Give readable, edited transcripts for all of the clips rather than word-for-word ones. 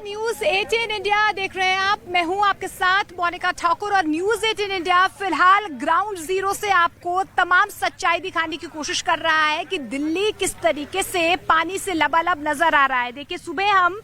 News 18 India देख रहे हैं आप। मैं हूं आपके साथ मोनिका ठाकुर और न्यूज 18 इंडिया फिलहाल ग्राउंड जीरो से आपको तमाम सच्चाई दिखाने की कोशिश कर रहा है कि दिल्ली किस तरीके से पानी से लबालब नजर आ रहा है। देखिए, सुबह हम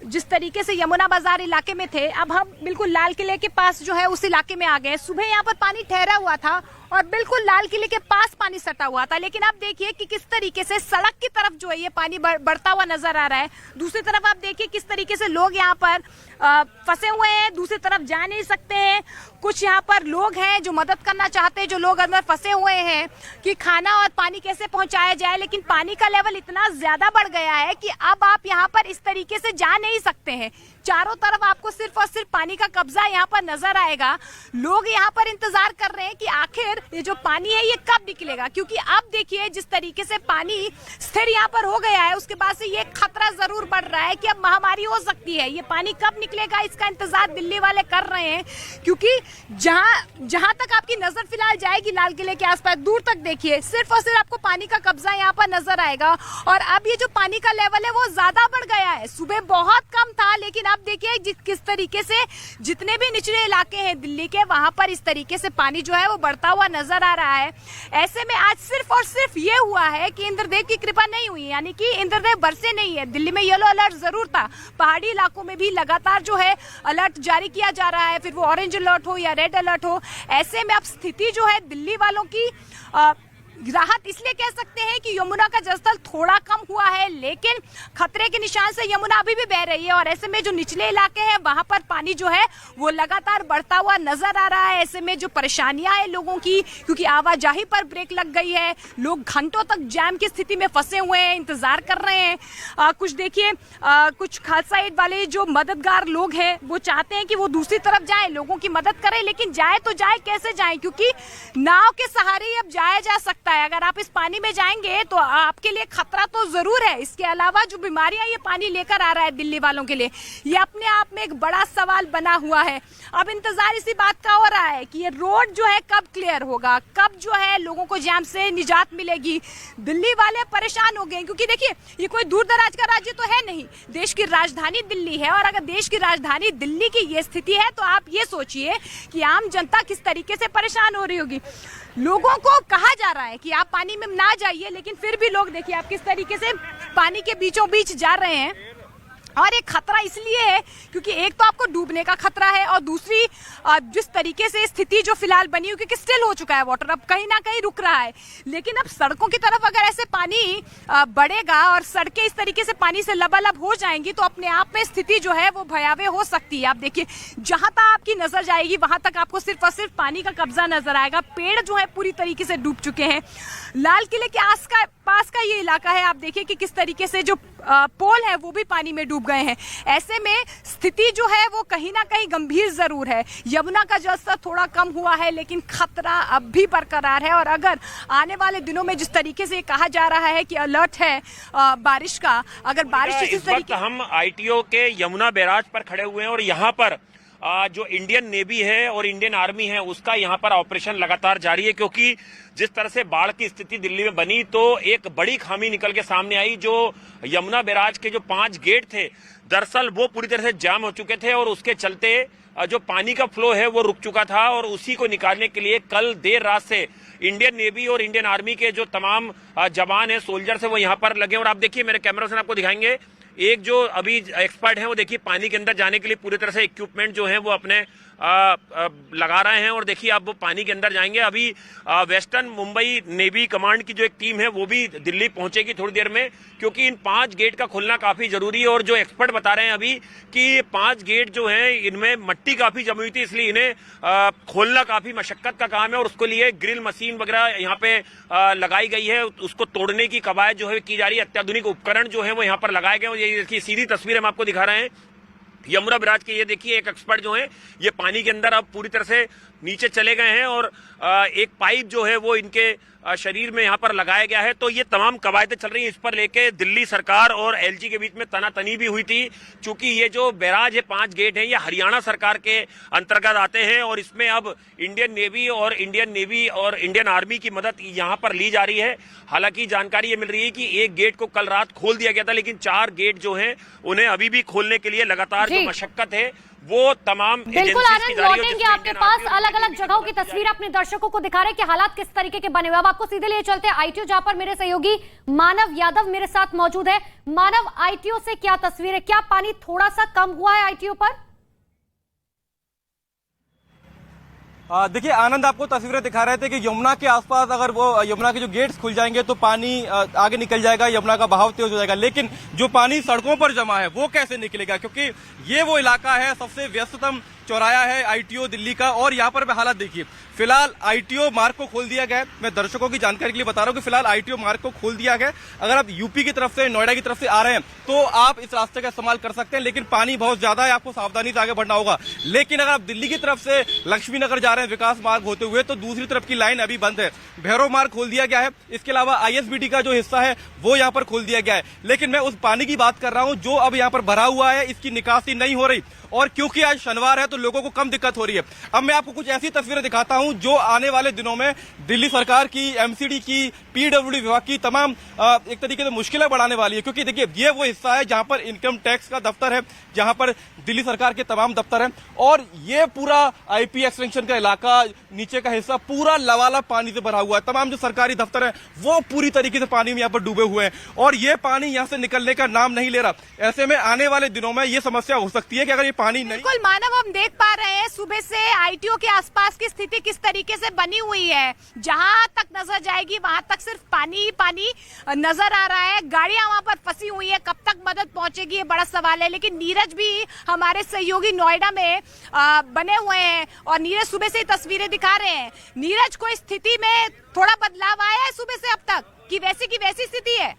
जिस तरीके से यमुना बाजार इलाके में थे, अब हम बिल्कुल लाल किले के पास जो है उस इलाके में आ गए। सुबह यहाँ पर पानी ठहरा हुआ था और बिल्कुल लाल किले के पास पानी सटा हुआ था, लेकिन अब देखिए कि किस तरीके से सड़क की तरफ जो है ये पानी बढ़ता हुआ नजर आ रहा है। दूसरी तरफ आप देखिए किस तरीके से लोग यहाँ पर फंसे हुए हैं, दूसरी तरफ जा नहीं सकते हैं। कुछ यहाँ पर लोग हैं जो मदद करना चाहते हैं, जो लोग अंदर फंसे हुए हैं कि खाना और पानी कैसे पहुंचाया जाए, लेकिन पानी का लेवल इतना ज्यादा बढ़ गया है कि अब आप यहाँ पर इस तरीके से जा नहीं सकते हैं। चारों तरफ आपको सिर्फ और सिर्फ पानी का कब्जा यहाँ पर नजर आएगा। लोग यहाँ पर इंतजार कर रहे हैं कि आखिर ये जो पानी है ये कब निकलेगा, क्योंकि अब देखिए जिस तरीके से पानी स्थिर यहाँ पर हो गया है, उसके बाद से ये खतरा जरूर बढ़ रहा है कि अब महामारी हो सकती है। ये पानी कब निकलेगा इसका इंतजार दिल्ली वाले कर रहे हैं, क्योंकि जहां तक आपकी नजर फिलहाल जाएगी लाल किले के आसपास, दूर तक देखिए सिर्फ और सिर्फ आपको पानी का कब्जा यहाँ पर नजर आएगा। और अब ये जो पानी का लेवल है वो ज्यादा बढ़ गया है। सुबह बहुत कम था, लेकिन अब देखिए किस तरीके से जितने भी निचले इलाके हैं दिल्ली के, वहां पर इस तरीके से पानी जो है वो बढ़ता हुआ नजर आ रहा है। ऐसे में आज सिर्फ और सिर्फ ये हुआ है कि इंद्रदेव की कृपा नहीं हुई, यानी कि इंद्रदेव बरसे नहीं है। दिल्ली में येलो अलर्ट जरूर था, पहाड़ी इलाकों में भी लगातार जो है अलर्ट जारी किया जा रहा है, फिर वो ऑरेंज अलर्ट हो या रेड अलर्ट हो। ऐसे में अब स्थिति जो है दिल्ली वालों की राहत इसलिए कह सकते हैं कि यमुना का जलस्तर थोड़ा कम हुआ है, लेकिन खतरे के निशान से यमुना अभी भी बह रही है। और ऐसे में जो निचले इलाके हैं वहां पर पानी जो है वो लगातार बढ़ता हुआ नजर आ रहा है। ऐसे में जो परेशानियां हैं लोगों की, क्योंकि आवाजाही पर ब्रेक लग गई है, लोग घंटों तक जैम की स्थिति में फंसे हुए हैं, इंतजार कर रहे हैं। कुछ देखिए कुछ खालसा एड वाले जो मददगार लोग हैं वो चाहते हैं कि वो दूसरी तरफ जाए, लोगों की मदद करें, लेकिन जाए तो जाए कैसे जाए, क्योंकि नाव के सहारे ही अब जाया जा सकता है। अगर आप इस पानी में जाएंगे तो आपके लिए खतरा तो जरूर है। इसके अलावा जो बीमारियां ये पानी लेकर आ रहा है दिल्ली वालों के लिए, ये अपने आप में एक बड़ा सवाल बना हुआ है। अब इंतजार इसी बात का हो रहा है कि ये रोड जो है कब क्लियर होगा, कब जो है लोगों को जैम से निजात मिलेगी। दिल्ली वाले परेशान हो गए, क्योंकि देखिए ये कोई दूर दराज का राज्य तो है नहीं, देश की राजधानी दिल्ली है। और अगर देश की राजधानी दिल्ली की ये स्थिति है तो आप ये सोचिए कि आम जनता किस तरीके से परेशान हो रही होगी। लोगों को कहा जा रहा है कि आप पानी में ना जाइए, लेकिन फिर भी लोग देखिए आप किस तरीके से पानी के बीचों बीच जा रहे हैं। और एक खतरा इसलिए है क्योंकि एक तो आपको डूबने का खतरा है, और दूसरी जिस तरीके से स्थिति जो फिलहाल बनी हुई, क्योंकि स्टिल हो चुका है वाटर, अब कहीं ना कहीं रुक रहा है। लेकिन अब सड़कों की तरफ अगर ऐसे पानी बढ़ेगा और सड़कें इस तरीके से पानी से लबालब हो जाएंगी तो अपने आप में स्थिति जो है वो भयावह हो सकती है। आप देखिए जहां तक आपकी नजर जाएगी वहां तक आपको सिर्फ और सिर्फ पानी का कब्जा नजर आएगा। पेड़ जो है पूरी तरीके से डूब चुके हैं। लाल किले के पास का ये इलाका है, आप देखिए कि किस तरीके से जो पोल है वो भी पानी में डूब गए हैं। ऐसे में स्थिति जो है वो कहीं ना कहीं गंभीर जरूर है। यमुना का जलस्तर थोड़ा कम हुआ है, लेकिन खतरा अब भी बरकरार है। और अगर आने वाले दिनों में जिस तरीके से कहा जा रहा है कि अलर्ट है बारिश का, अगर बारिश इस तरीके, हम आईटीओ के यमुना बैराज पर खड़े हुए हैं और यहाँ पर जो इंडियन नेवी है और इंडियन आर्मी है उसका यहाँ पर ऑपरेशन लगातार जारी है, क्योंकि जिस तरह से बाढ़ की स्थिति दिल्ली में बनी तो एक बड़ी खामी निकल के सामने आई। जो यमुना बैराज के जो 5 गेट थे, दरअसल वो पूरी तरह से जाम हो चुके थे और उसके चलते जो पानी का फ्लो है वो रुक चुका था। और उसी को निकालने के लिए कल देर रात से इंडियन नेवी और इंडियन आर्मी के जो तमाम जवान है, सोल्जर्स है, वो यहाँ पर लगे। और आप देखिए मेरे कैमरा से आपको दिखाएंगे, एक जो अभी एक्सपर्ट है वो देखिए पानी के अंदर जाने के लिए पूरी तरह से इक्विपमेंट जो है वो अपने लगा रहे हैं। और देखिए आप वो पानी के अंदर जाएंगे। अभी वेस्टर्न मुंबई नेवी कमांड की जो एक टीम है वो भी दिल्ली पहुंचेगी थोड़ी देर में, क्योंकि इन 5 गेट का खुलना काफी जरूरी है। और जो एक्सपर्ट बता रहे हैं अभी कि ये 5 गेट जो हैं इनमें मट्टी काफी जमी हुई थी, इसलिए इन्हें खोलना काफी मशक्कत का काम है। और उसके लिए ग्रिल मशीन वगैरह यहाँ पे लगाई गई है, उसको तोड़ने की कवायद जो है की जा रही है। अत्याधुनिक उपकरण जो है वो यहाँ पर लगाए गए हैं। ये देखिए सीधी तस्वीर हम आपको दिखा रहे हैं यमुना बैराज के। ये देखिए एक एक्सपर्ट जो है ये पानी के अंदर अब पूरी तरह से नीचे चले गए हैं और एक पाइप जो है वो इनके शरीर में यहाँ पर लगाया गया है। तो ये तमाम कवायदें चल रही हैं, इस पर लेके दिल्ली सरकार और एलजी के बीच में तनातनी भी हुई थी, क्योंकि ये जो बैराज है 5 गेट हैं, ये हरियाणा सरकार के अंतर्गत आते हैं और इसमें अब इंडियन नेवी और इंडियन आर्मी की मदद यहाँ पर ली जा रही है। हालांकि जानकारी ये मिल रही है कि एक गेट को कल रात खोल दिया गया था, लेकिन 4 गेट जो हैं उन्हें अभी भी खोलने के लिए लगातार जो मशक्कत है वो तमाम बिल्कुल आनंद लौटेंगे आपके पास। अलग अलग जगहों की तस्वीर अपने दर्शकों को दिखा रहे हैं कि हालात किस तरीके के बने हुए। अब आपको सीधे लिए चलते हैं आईटीओ, जहां पर मेरे सहयोगी मानव यादव मेरे साथ मौजूद है। मानव, आईटीओ से क्या तस्वीर है? क्या पानी थोड़ा सा कम हुआ है आईटीओ पर? देखिए आनंद, आपको तस्वीरें दिखा रहे थे कि यमुना के आसपास अगर वो यमुना के जो गेट्स खुल जाएंगे तो पानी आगे निकल जाएगा, यमुना का बहाव तेज हो जाएगा। लेकिन जो पानी सड़कों पर जमा है वो कैसे निकलेगा, क्योंकि ये वो इलाका है, सबसे व्यस्ततम चौराया है आईटीओ दिल्ली का। और यहाँ पर हालात देखिए, फिलहाल आईटीओ मार्ग को खोल दिया गया है। मैं दर्शकों की जानकारी के लिए बता रहा हूँ कि फिलहाल आईटीओ मार्ग को खोल दिया गया। अगर आप यूपी की तरफ से, नोएडा की तरफ से आ रहे हैं तो आप इस रास्ते का इस्तेमाल कर सकते हैं, लेकिन पानी बहुत ज्यादा है, आपको सावधानी से आगे बढ़ना होगा। लेकिन अगर आप दिल्ली की तरफ से लक्ष्मी नगर जा रहे हैं विकास मार्ग होते हुए, तो दूसरी तरफ की लाइन अभी बंद है। भैरव मार्ग खोल दिया गया है, इसके अलावा आईएसबीटी का जो हिस्सा है वो यहाँ पर खोल दिया गया है। लेकिन मैं उस पानी की बात कर रहा हूँ जो अब यहाँ पर भरा हुआ है, इसकी निकासी नहीं हो रही। और क्योंकि आज शनिवार है तो लोगों को कम दिक्कत हो रही है। अब मैं आपको कुछ ऐसी तस्वीरें दिखाता हूं जो आने वाले दिनों में दिल्ली सरकार की, एमसीडी की, पीडब्ल्यूडी विभाग की तमाम एक तरीके से मुश्किलें बढ़ाने वाली है। क्योंकि देखिए, ये वो हिस्सा है जहां पर इनकम टैक्स का दफ्तर है, जहां पर दिल्ली सरकार के तमाम दफ्तर हैं, और ये पूरा आईपी एक्सटेंशन का इलाका, नीचे का हिस्सा पूरा लबालब पानी से भरा हुआ है। तमाम जो सरकारी दफ्तर है वो पूरी तरीके से पानी में यहाँ पर डूबे हुए हैं, और ये पानी यहाँ से निकलने का नाम नहीं ले रहा। ऐसे में आने वाले दिनों में ये समस्या हो सकती है कि अगर ये पानी नहीं। बिल्कुल मानव, हम देख पा रहे हैं सुबह से आईटीओ के आसपास की स्थिति किस तरीके से बनी हुई है। जहां तक नजर जाएगी वहां तक सिर्फ पानी ही पानी नजर आ रहा है। गाड़ियां वहां पर फंसी हुई है, कब तक मदद पहुंचेगी ये बड़ा सवाल है। लेकिन नीरज भी हमारे सहयोगी नोएडा में बने हुए हैं और नीरज सुबह से तस्वीरें दिखा रहे हैं। नीरज, कोई स्थिति में थोड़ा बदलाव आया है सुबह से अब तक कि वैसी स्थिति है?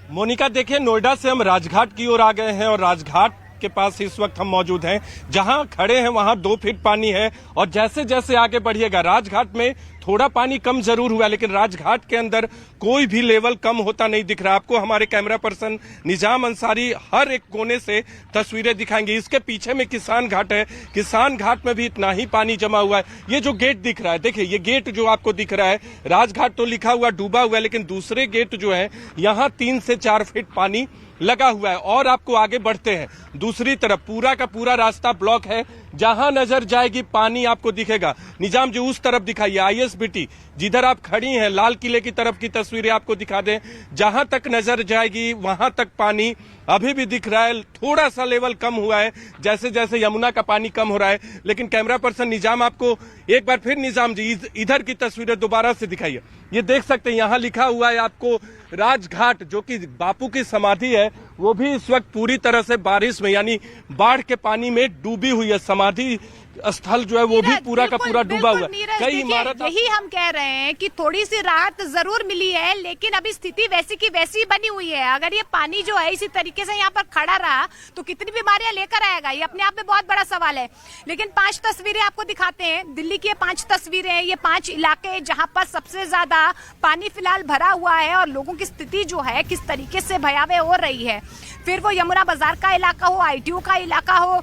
मोनिका, देखिए, नोएडा से हम राजघाट की ओर आ गए हैं और राजघाट के पास इस वक्त हम मौजूद हैं। जहां खड़े हैं वहां 2 फीट पानी है, और जैसे जैसे आगे बढ़िएगा, राजघाट में थोड़ा पानी कम जरूर हुआ, लेकिन राजघाट के अंदर कोई भी लेवल कम होता नहीं दिख रहा। आपको हमारे कैमरा पर्सन निजाम अंसारी हर एक कोने से तस्वीरें दिखाएंगे। इसके पीछे में किसान घाट है, किसान घाट में भी इतना ही पानी जमा हुआ है। ये जो गेट दिख रहा है, देखिए, ये गेट जो आपको दिख रहा है, राजघाट तो लिखा हुआ डूबा हुआ है, लेकिन दूसरे गेट जो है यहाँ 3 से 4 फीट पानी लगा हुआ है। और आपको आगे बढ़ते हैं, दूसरी तरफ पूरा का पूरा रास्ता ब्लॉक है, जहां नजर जाएगी पानी आपको दिखेगा। निजाम जी, उस तरफ दिखाइए, आईएसबीटी जिधर आप खड़ी हैं, लाल किले की तरफ की तस्वीरें आपको दिखा दें। जहां तक नजर जाएगी वहां तक पानी अभी भी दिख रहा है। थोड़ा सा लेवल कम हुआ है जैसे जैसे यमुना का पानी कम हो रहा है। लेकिन कैमरा पर्सन निजाम, आपको एक बार फिर निजाम जी इधर की तस्वीरें दोबारा से दिखाइए। ये देख सकते हैं, यहाँ लिखा हुआ है आपको राजघाट, जो कि बापू की समाधि है, वो भी इस वक्त पूरी तरह से बारिश में यानी बाढ़ के पानी में डूबी हुई है। समाधि स्थल जो है वो भी पूरा का पूरा डूबा हुआ है। कई इमारत, यही हम कह रहे हैं कि थोड़ी सी राहत जरूर मिली है, लेकिन अभी स्थिति वैसी की वैसी बनी हुई है। अगर ये पानी जो है इसी तरीके से यहाँ पर खड़ा रहा तो कितनी बीमारियां लेकर आएगा, ये अपने आप में बहुत बड़ा सवाल है। लेकिन 5 तस्वीरें आपको दिखाते हैं, दिल्ली की 5 तस्वीरें हैं। ये 5 इलाके जहाँ पर सबसे ज्यादा पानी फिलहाल भरा हुआ है और लोगों की स्थिति जो है किस तरीके से भयावह हो रही है। फिर वो यमुना बाजार का इलाका हो, आईटीओ का इलाका हो,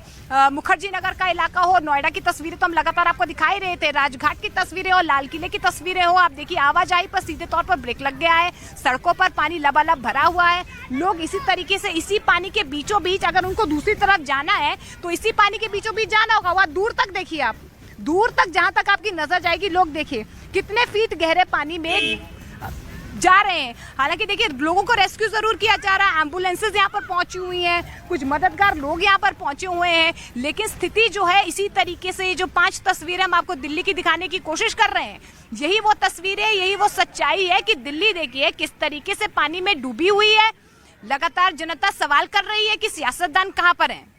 मुखर्जी नगर का इलाका हो, नोएडा की तस्वीरें तो हम लगातार आपको दिखाई रहे थे, राजघाट की तस्वीरें हो, लाल किले की तस्वीरें हो। आप देखिए, आवाजाही पर सीधे तौर पर ब्रेक लग गया है, सड़कों पर पानी लबालब भरा हुआ है। लोग इसी तरीके से इसी पानी के बीचों बीच, अगर उनको दूसरी तरफ जाना है तो इसी पानी के बीचों बीच जाना होगा। वहां दूर तक देखिए, आप दूर तक जहां तक आपकी नजर जाएगी, लोग देखिए कितने फीट गहरे पानी में जा रहे हैं। हालांकि देखिए, लोगों को रेस्क्यू जरूर किया जा रहा है, एम्बुलेंसेज यहाँ पर पहुंची हुई हैं, कुछ मददगार लोग यहाँ पर पहुंचे हुए हैं, लेकिन स्थिति जो है इसी तरीके से, ये जो 5 तस्वीरें हम आपको दिल्ली की दिखाने की कोशिश कर रहे हैं, यही वो तस्वीरें, यही वो सच्चाई है कि दिल्ली देखिए किस तरीके से पानी में डूबी हुई है। लगातार जनता सवाल कर रही है कि सियासतदान कहां पर हैं।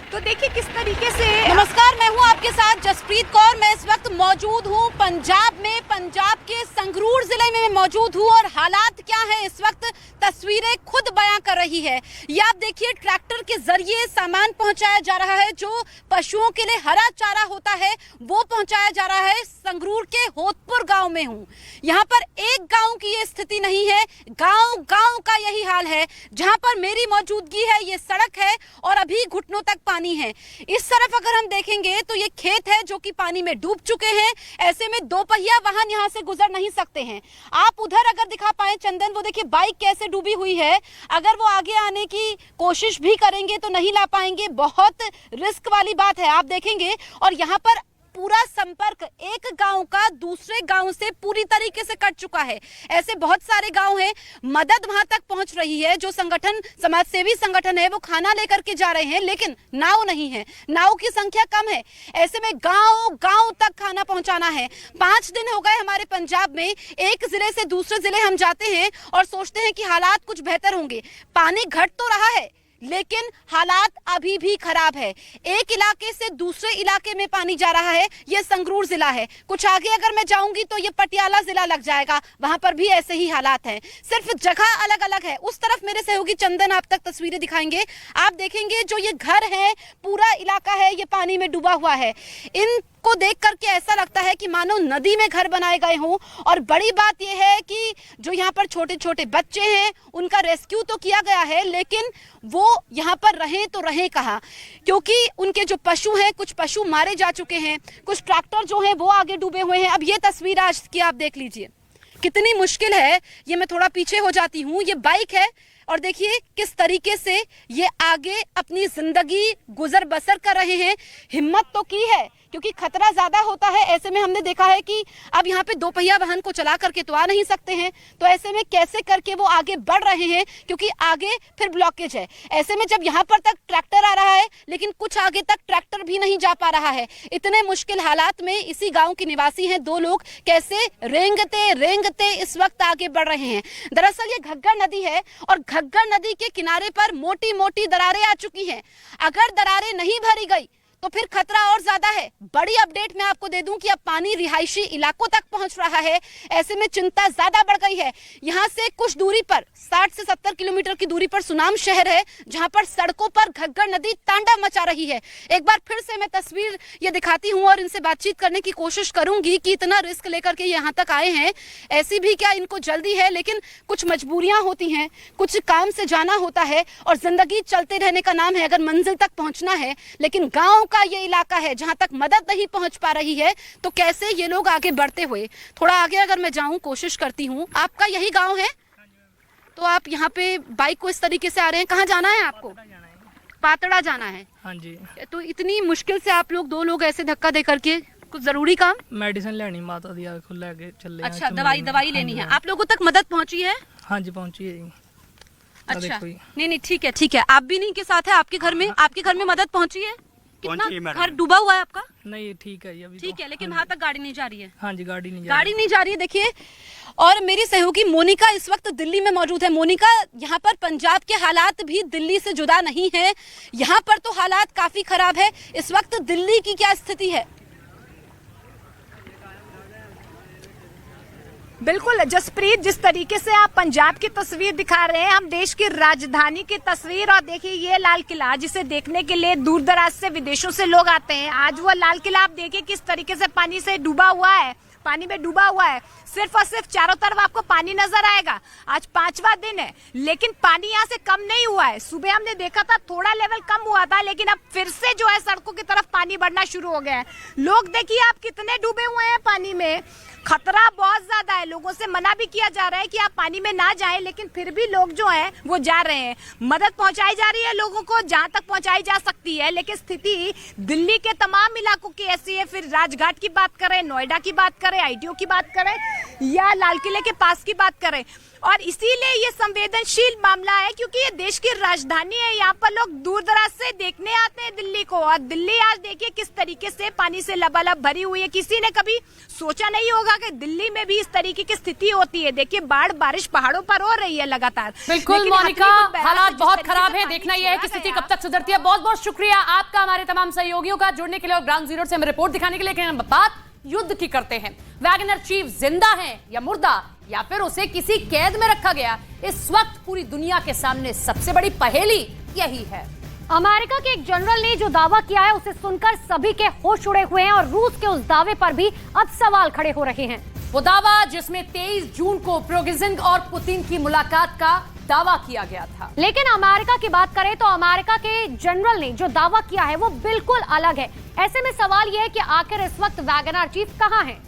तो देखिए किस तरीके से। नमस्कार, मैं हूं आपके साथ जसप्रीत कौर। मैं इस वक्त मौजूद हूं पंजाब में, पंजाब के संगरूर जिले में मैं मौजूद हूं और हालात क्या हैं इस वक्त तस्वीरें खुद बयां कर रही है। ये आप देखिए, ट्रैक्टर के जरिए सामान पहुंचाया जा रहा है, जो पशुओं के लिए हरा चारा होता है वो पहुंचाया जा रहा है। संगरूर के होतपुर गांव में हूं। यहां पर एक गांव की ये स्थिति नहीं है, गांव गांव का यही हाल है। जहां पर मेरी मौजूदगी है ये सड़क है और अभी घुटनों तक पानी है। इस तरफ अगर हम देखेंगे तो ये खेत है जो कि पानी में डूब चुके हैं। ऐसे में दो पहिया वाहन यहां से गुजर नहीं सकते हैं। आप उधर अगर दिखा पाए चंदन, वो देखिए बाइक कैसे डूबी हुई है। अगर वो आगे आने की कोशिश भी करेंगे तो नहीं ला पाएंगे, बहुत रिस्क वाली बात है। आप देखेंगे और यहाँ पर पूरा संपर्क एक गांव का दूसरे गांव से पूरी तरीके से कट चुका है। ऐसे बहुत सारे गांव हैं, मदद वहां तक पहुंच रही है। जो संगठन, समाजसेवी संगठन है, वो खाना लेकर के जा रहे हैं, लेकिन नाव नहीं है, नाव की संख्या कम है। ऐसे में गांव गांव तक खाना पहुंचाना है। 5 दिन हो गए हमारे पंजाब में, एक जिले से दूसरे जिले हम जाते हैं और सोचते हैं कि हालात कुछ बेहतर होंगे। पानी घट तो रहा है लेकिन हालात अभी भी खराब है। एक इलाके से दूसरे इलाके में पानी जा रहा है। यह संगरूर जिला है। कुछ आगे अगर मैं जाऊंगी तो ये पटियाला जिला लग जाएगा, वहां पर भी ऐसे ही हालात हैं, सिर्फ जगह अलग अलग है। उस तरफ मेरे सहयोगी चंदन आप तक तस्वीरें दिखाएंगे। आप देखेंगे जो ये घर है, पूरा इलाका है ये पानी में डूबा हुआ है। इनको देख करके ऐसा लगता है कि मानो नदी में घर बनाए गए हों। और बड़ी बात यह है कि जो यहाँ पर छोटे छोटे बच्चे हैं उनका रेस्क्यू तो किया गया है, लेकिन वो यहाँ पर रहे तो रहे कहाँ, क्योंकि उनके जो पशु हैं, कुछ पशु मारे जा चुके हैं, कुछ ट्रैक्टर जो हैं वो आगे डूबे हुए हैं। अब ये तस्वीर आज की आप देख लीजिए, कितनी मुश्किल है। ये मैं थोड़ा पीछे हो जाती हूँ, ये बाइक है और देखिए किस तरीके से ये आगे अपनी जिंदगी गुजर बसर कर रहे हैं। हिम्मत तो की है क्योंकि खतरा ज्यादा होता है। ऐसे में हमने देखा है कि अब यहाँ पे दो पहिया वाहन को चला करके तो आ नहीं सकते हैं, तो ऐसे में कैसे करके वो आगे बढ़ रहे हैं क्योंकि आगे फिर ब्लॉकेज है। ऐसे में जब यहाँ पर तक ट्रैक्टर आ रहा है लेकिन कुछ आगे तक ट्रैक्टर भी नहीं जा पा रहा है। इतने मुश्किल हालात में इसी गाँव के निवासी हैं 2 लोग, कैसे रेंगते रेंगते इस वक्त आगे बढ़ रहे हैं। दरअसल ये घग्गर नदी है और घग्गर नदी के किनारे पर मोटी मोटी दरारें आ चुकी हैं। अगर दरारें नहीं भरी गई तो फिर खतरा और ज्यादा है। बड़ी अपडेट मैं आपको दे दूं कि अब पानी रिहायशी इलाकों तक पहुंच रहा है। ऐसे में चिंता ज्यादा बढ़ गई है। यहां से कुछ दूरी पर 60 से 70 किलोमीटर की दूरी पर सुनाम शहर है, जहां पर सड़कों पर घग्गर नदी तांडव मचा रही है। एक बार फिर से मैं तस्वीर ये दिखाती हूं और इनसे बातचीत करने की कोशिश करूंगी कि इतना रिस्क लेकर के यहाँ तक आए हैं। ऐसी भी क्या इनको जल्दी है, लेकिन कुछ मजबूरियां होती हैं, कुछ काम से जाना होता है और जिंदगी चलते रहने का नाम है अगर मंजिल तक पहुंचना है। लेकिन गाँव का ये इलाका है जहां तक मदद नहीं पहुंच पा रही है, तो कैसे ये लोग आगे बढ़ते हुए। थोड़ा आगे अगर मैं जाऊं, कोशिश करती हूं। आपका यही गांव है? तो आप यहाँ पे बाइक को इस तरीके से आ रहे हैं, कहाँ जाना है आपको? पातड़ा जाना है। हाँ जी। तो इतनी मुश्किल से आप लोग 2 लोग ऐसे धक्का दे करके, कुछ जरूरी काम? मेडिसिन लेनी माता दी खुला के चले। अच्छा, दवाई लेनी है। आप लोगों तक मदद पहुंची है? हाँ जी, पहुंची है। अच्छा, नहीं ठीक है। आप भी नहीं के साथ है? आपके घर में मदद पहुंची है? कितना घर डूबा हुआ है आपका? नहीं, ठीक है अभी ठीक है, लेकिन वहाँ तक गाड़ी नहीं जा रही है? हाँ जी, गाड़ी नहीं जा रही है। देखिए, और मेरी सहयोगी मोनिका इस वक्त दिल्ली में मौजूद है। मोनिका, यहाँ पर पंजाब के हालात भी दिल्ली से जुदा नहीं है। यहाँ पर तो हालात काफी खराब है। इस वक्त दिल्ली की क्या स्थिति है? बिल्कुल जसप्रीत, जिस तरीके से आप पंजाब की तस्वीर दिखा रहे हैं, हम देश की राजधानी की तस्वीर, और देखिए ये लाल किला जिसे देखने के लिए दूर दराज से विदेशों से लोग आते हैं। आज वो लाल किला आप देखिए किस तरीके से पानी से डूबा हुआ है, पानी में डूबा हुआ है। सिर्फ और सिर्फ चारों तरफ आपको पानी नजर आएगा। आज 5वां दिन है लेकिन पानी यहाँ से कम नहीं हुआ है। सुबह हमने देखा था थोड़ा लेवल कम हुआ था, लेकिन अब फिर से जो है सड़कों की तरफ पानी बढ़ना शुरू हो गया है। लोग देखिए आप कितने डूबे हुए हैं पानी में। खतरा बहुत ज्यादा है। लोगों से मना भी किया जा रहा है कि आप पानी में ना जाएं, लेकिन फिर भी लोग जो हैं वो जा रहे हैं। मदद पहुंचाई जा रही है लोगों को जहां तक पहुंचाई जा सकती है, लेकिन स्थिति दिल्ली के तमाम इलाकों की ऐसी है। फिर राजघाट की बात करें, नोएडा की बात करें, आईटीओ की बात करें या लाल किले के पास की बात करें, और इसीलिए ये संवेदनशील मामला है क्योंकि ये देश की राजधानी है। यहाँ पर लोग दूर दराज से देखने आते हैं दिल्ली को, और दिल्ली आज देखिए किस तरीके से पानी से लबालब भरी हुई है। किसी ने कभी सोचा नहीं होगा कि दिल्ली में भी इस तरीके की स्थिति होती है। देखिए बाढ़ बारिश पहाड़ों पर हो रही है लगातार। बिल्कुल मोनिका, हालात बहुत खराब है। देखना यह है कि स्थिति कब तक सुधरती है। बहुत बहुत शुक्रिया आपका, हमारे तमाम सहयोगियों का जुड़ने के लिए और ग्राउंड जीरो से हमें रिपोर्ट दिखाने के लिए। बात युद्ध की करते हैं। वैगनर चीफ जिंदा है या मुर्दा, या फिर उसे किसी कैद में रखा गया, इस वक्त पूरी दुनिया के सामने सबसे बड़ी पहेली यही है। अमेरिका के एक जनरल ने जो दावा किया है उसे सुनकर सभी के होश उड़े हुए हैं और रूस के उस दावे पर भी अब सवाल खड़े हो रहे हैं। वो दावा जिसमें 23 जून को प्रिगोजिन और पुतिन की मुलाकात का दावा किया गया था। लेकिन अमेरिका की बात करें तो अमेरिका के जनरल ने जो दावा किया है वो बिल्कुल अलग है। ऐसे में सवाल यह है कि आखिर इस वक्त वैगनर चीफ कहां है।